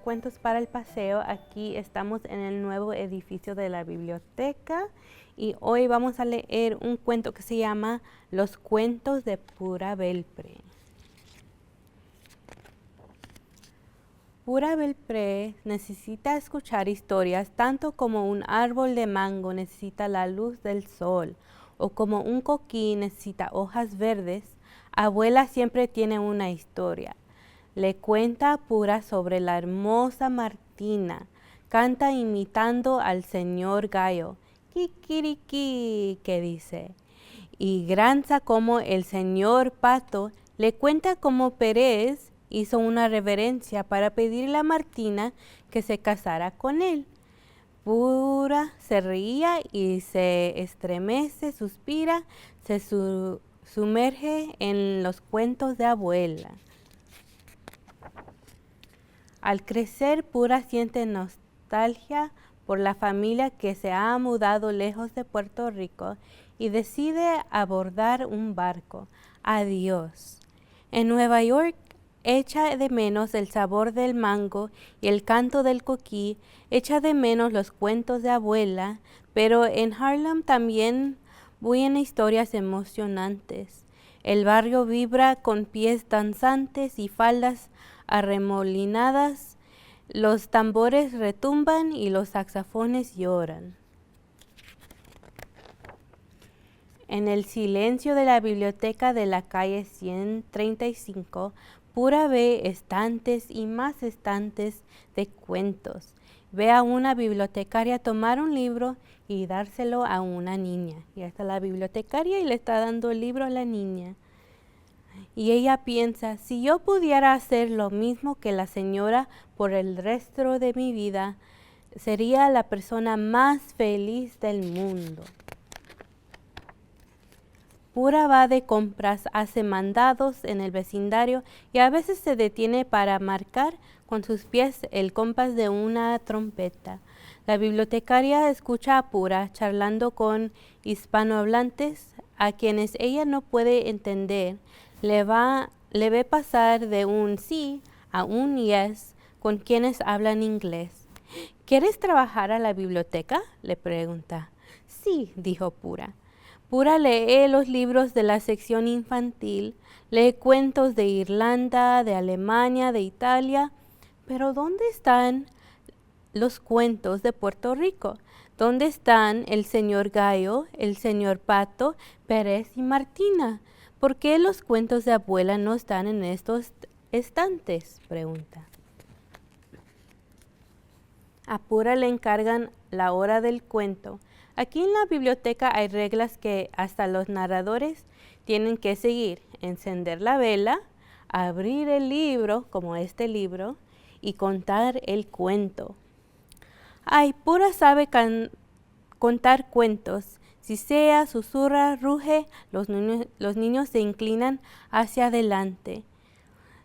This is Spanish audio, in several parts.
cuentos para el paseo. Aquí estamos en el nuevo edificio de la biblioteca y hoy vamos a leer un cuento que se llama Los cuentos de Pura Belpré. Pura Belpré necesita escuchar historias tanto como un árbol de mango necesita la luz del sol o como un coquí necesita hojas verdes. Abuela siempre tiene una historia. Le cuenta a Pura sobre la hermosa Martina. Canta imitando al señor Gallo. Kikiriki, que dice. Y Granza como el señor Pato le cuenta cómo Pérez hizo una reverencia para pedirle a Martina que se casara con él. Pura se reía y se estremece, suspira, se sumerge en los cuentos de abuela. Al crecer, Pura siente nostalgia por la familia que se ha mudado lejos de Puerto Rico y decide abordar un barco. Adiós. En Nueva York, echa de menos el sabor del mango y el canto del coquí, echa de menos los cuentos de abuela, pero en Harlem también bullen historias emocionantes. El barrio vibra con pies danzantes y faldas arremolinadas, los tambores retumban y los saxofones lloran. En el silencio de la biblioteca de la calle 135, Pura ve estantes y más estantes de cuentos. Ve a una bibliotecaria tomar un libro y dárselo a una niña. Y está la bibliotecaria y le está dando el libro a la niña. Y ella piensa, si yo pudiera hacer lo mismo que la señora por el resto de mi vida, sería la persona más feliz del mundo. Pura va de compras, hace mandados en el vecindario y a veces se detiene para marcar con sus pies el compás de una trompeta. La bibliotecaria escucha a Pura charlando con hispanohablantes a quienes ella no puede entender. Le ve pasar de un sí a un yes con quienes hablan inglés. ¿Quieres trabajar a la biblioteca?, le pregunta. Sí, dijo Pura. Pura lee los libros de la sección infantil, lee cuentos de Irlanda, de Alemania, de Italia. Pero ¿dónde están los cuentos de Puerto Rico? ¿Dónde están el señor Gallo, el señor Pato, Pérez y Martina? ¿Por qué los cuentos de abuela no están en estos estantes?, pregunta. A Pura le encargan la hora del cuento. Aquí en la biblioteca hay reglas que hasta los narradores tienen que seguir. Encender la vela, abrir el libro, como este libro, y contar el cuento. Ay, Pura sabe contar cuentos. Sisea, susurra, ruge, los niños se inclinan hacia adelante.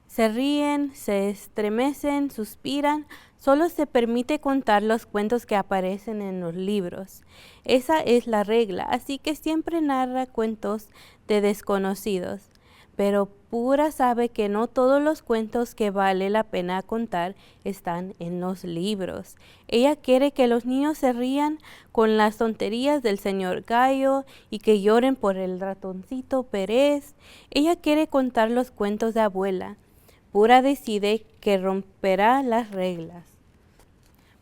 Se ríen, se estremecen, suspiran. Solo se permite contar los cuentos que aparecen en los libros. Esa es la regla, así que siempre narra cuentos de desconocidos. Pero Pura sabe que no todos los cuentos que vale la pena contar están en los libros. Ella quiere que los niños se rían con las tonterías del señor Gallo y que lloren por el ratoncito Pérez. Ella quiere contar los cuentos de abuela. Pura decide que romperá las reglas.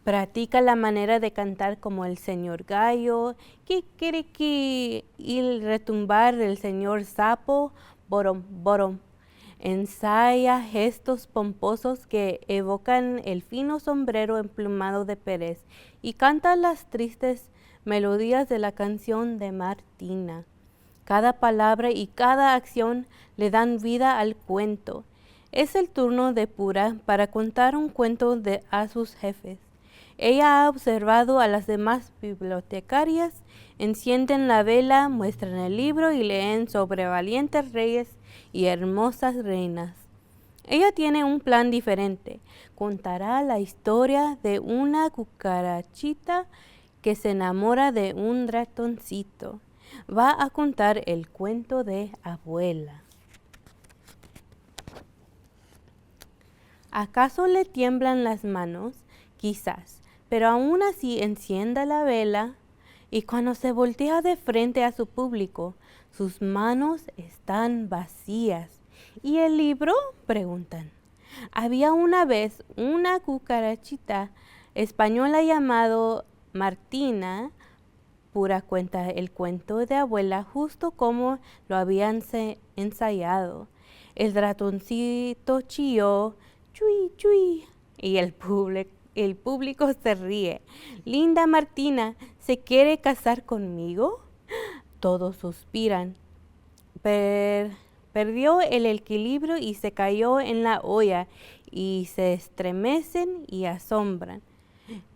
Practica la manera de cantar como el señor Gallo, kikiriki, y el retumbar del señor Sapo, borom, borom. Ensaya gestos pomposos que evocan el fino sombrero emplumado de Pérez y canta las tristes melodías de la canción de Martina. Cada palabra y cada acción le dan vida al cuento. Es el turno de Pura para contar un cuento a sus jefes. Ella ha observado a las demás bibliotecarias, encienden la vela, muestran el libro y leen sobre valientes reyes y hermosas reinas. Ella tiene un plan diferente. Contará la historia de una cucarachita que se enamora de un ratoncito. Va a contar el cuento de abuela. ¿Acaso le tiemblan las manos? Quizás, pero aún así encienda la vela y cuando se voltea de frente a su público, sus manos están vacías. ¿Y el libro?, preguntan. Había una vez una cucarachita española llamada Martina. Pura cuenta el cuento de abuela justo como lo habían ensayado. El ratoncito chilló, chui, chui, y el público se ríe. Linda Martina, ¿se quiere casar conmigo? Todos suspiran. Perdió el equilibrio y se cayó en la olla y se estremecen y asombran.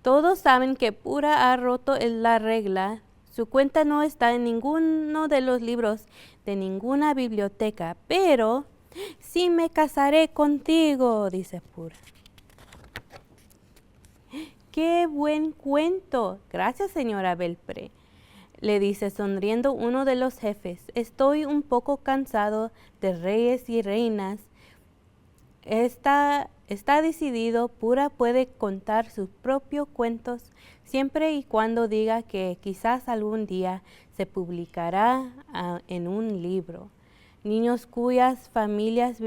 Todos saben que Pura ha roto la regla. Su cuenta no está en ninguno de los libros de ninguna biblioteca, pero sí me casaré contigo, dice Pura. ¡Qué buen cuento! Gracias, señora Belpré, le dice sonriendo uno de los jefes. Estoy un poco cansado de reyes y reinas. Está decidido, Pura puede contar sus propios cuentos siempre y cuando diga que quizás algún día se publicará en un libro. Niños cuyas familias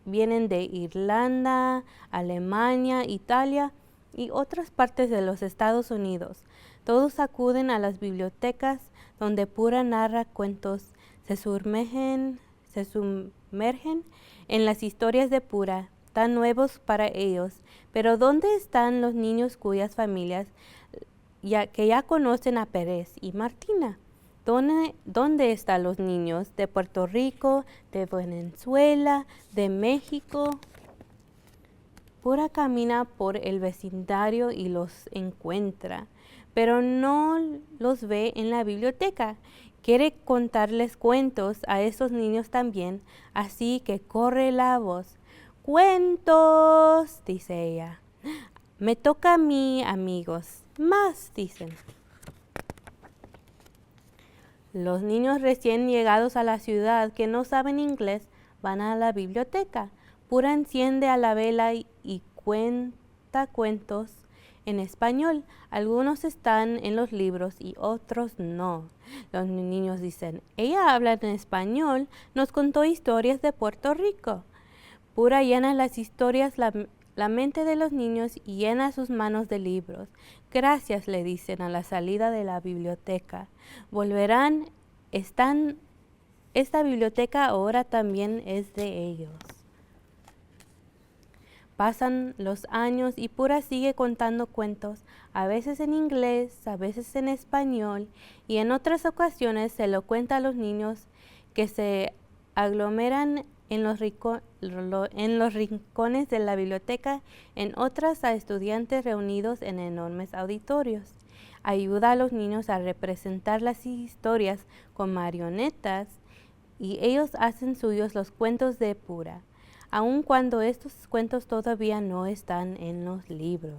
vienen de Irlanda, Alemania, Italia y otras partes de los Estados Unidos. Todos acuden a las bibliotecas donde Pura narra cuentos, se sumergen en las historias de Pura, tan nuevos para ellos. Pero ¿dónde están los niños cuyas familias que ya conocen a Pérez y Martina? ¿Dónde están los niños de Puerto Rico, de Venezuela, de México? Pura camina por el vecindario y los encuentra, pero no los ve en la biblioteca. Quiere contarles cuentos a esos niños también, así que corre la voz. ¡Cuentos!, dice ella. Me toca a mí, amigos. Más, dicen. Los niños recién llegados a la ciudad que no saben inglés van a la biblioteca. Pura enciende a la vela y cuenta cuentos en español. Algunos están en los libros y otros no. Los niños dicen, ella habla en español, nos contó historias de Puerto Rico. Pura llena las historias, la mente de los niños y llena sus manos de libros. Gracias, le dicen a la salida de la biblioteca. Volverán, esta biblioteca ahora también es de ellos. Pasan los años y Pura sigue contando cuentos, a veces en inglés, a veces en español, y en otras ocasiones se lo cuenta a los niños que se aglomeran en los rincones de la biblioteca, en otras a estudiantes reunidos en enormes auditorios. Ayuda a los niños a representar las historias con marionetas y ellos hacen suyos los cuentos de Pura, aun cuando estos cuentos todavía no están en los libros.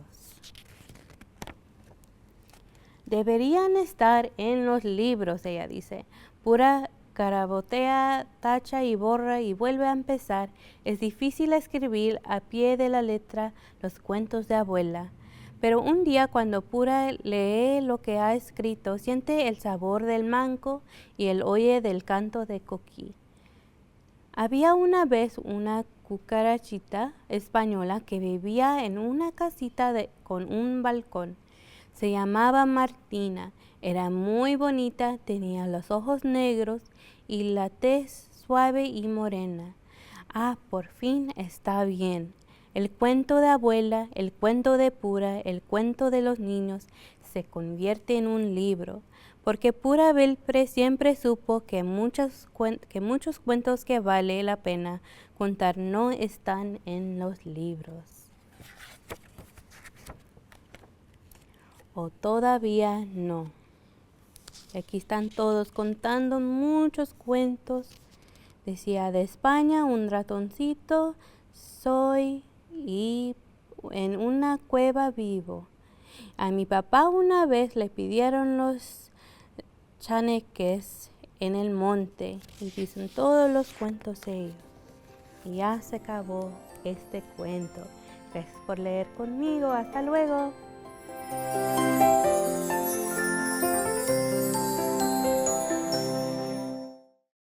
Deberían estar en los libros, ella dice. Pura carabotea, tacha y borra y vuelve a empezar. Es difícil escribir a pie de la letra los cuentos de abuela. Pero un día cuando Pura lee lo que ha escrito, siente el sabor del mango y el oye del canto de coquí. Había una vez una cucarachita española que vivía en una casita con un balcón. Se llamaba Martina, era muy bonita, tenía los ojos negros y la tez suave y morena. Ah, por fin está bien. El cuento de abuela, el cuento de Pura, el cuento de los niños se convierte en un libro, porque Pura Belpré siempre supo que muchos cuentos que vale la pena contar no están en los libros. O todavía no. Aquí están todos contando muchos cuentos. Decía, de España un ratoncito soy y en una cueva vivo. A mi papá una vez le pidieron los chaneques en el monte y dicen todos los cuentos ellos. Y ya se acabó este cuento. Gracias por leer conmigo. Hasta luego.